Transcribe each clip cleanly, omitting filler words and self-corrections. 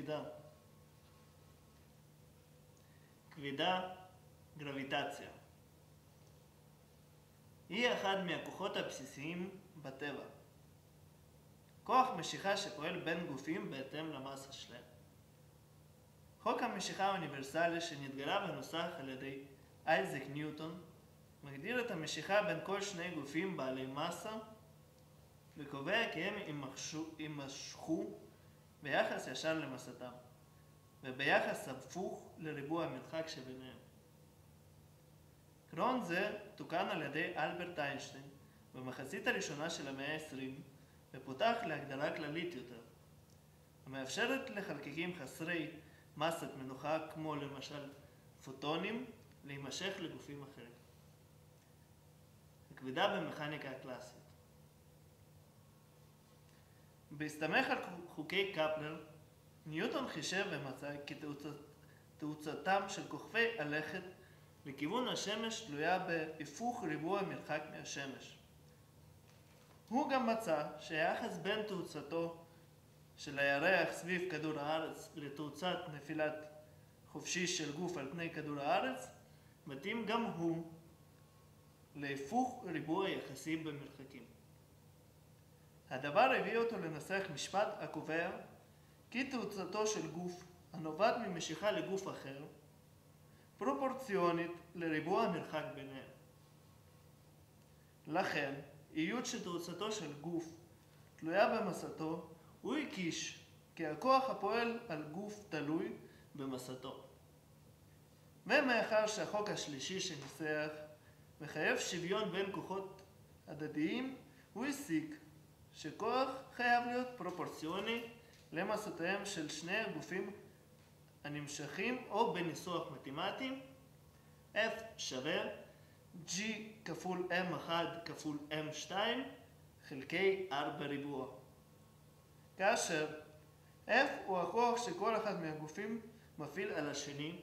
כבידה. כבידה, גרביטציה. היא אחד מהכוחות הבסיסיים בטבע. כוח משיכה שפועל בין גופים בהתאם למסה שלהם. חוק המשיכה האוניברסלי שנתגלה ונוסח על ידי אייזק ניוטון מגדיר את המשיכה בין כל שני גופים בעלי מסה וקובע כי הם יימשכו ביחס ישר למסתם וביחס הפוך לריבוע המרחק שביניהם. עקרון זה תוקן על ידי אלברט איינשטיין במחצית הראשונה של המאה ה-20 ופותח להגדרה כללית יותר, המאפשרת לחלקיקים חסרי מסת מנוחה כמו למשל פוטונים להימשך לגופים אחרים. הכבידה במכניקה הקלאסית. בהסתמך על חוקי קפלר, ניוטון חישב ומצא כי תאוצתם של כוכבי הלכת לכיוון השמש תלויה בהיפוך ריבוע המרחק מהשמש. הוא גם מצא שהיחס בין תאוצתו של הירח סביב כדור הארץ לתאוצת נפילת חופשי של גוף על פני כדור הארץ מתאים גם הוא להיפוך ריבוע יחסי במרחקים. הדבר הביא אותו לנסח משפט הקובע כי תאוצתו של גוף הנובעת ממשיכה לגוף אחר פרופורציונית לריבוע המרחק ביניהם. לכן, היות שתאוצתו של גוף תלויה במסתו, הוא הקיש כי הכוח הפועל על גוף תלוי במסתו. ומאחר שהחוק השלישי שניסח מחייב שוויון בין כוחות הדדיים, הוא הסיק שכוח חייב להיות פרופורציוני למסותיהם של שני הגופים הנמשכים, או בניסוח מתמטי F שווה G כפול M1 כפול M2 חלקי R בריבוע. כאשר F הוא הכוח שכל אחד מהגופים מפעיל על השני,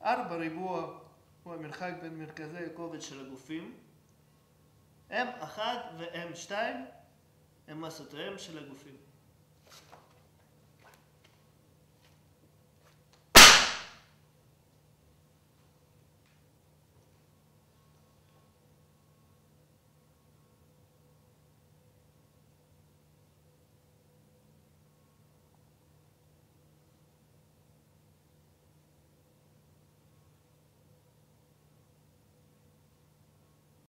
R בריבוע הוא המרחק בין מרכזי הכובד של הגופים, M1 ו-M2 הם מסותיהם של הגופים.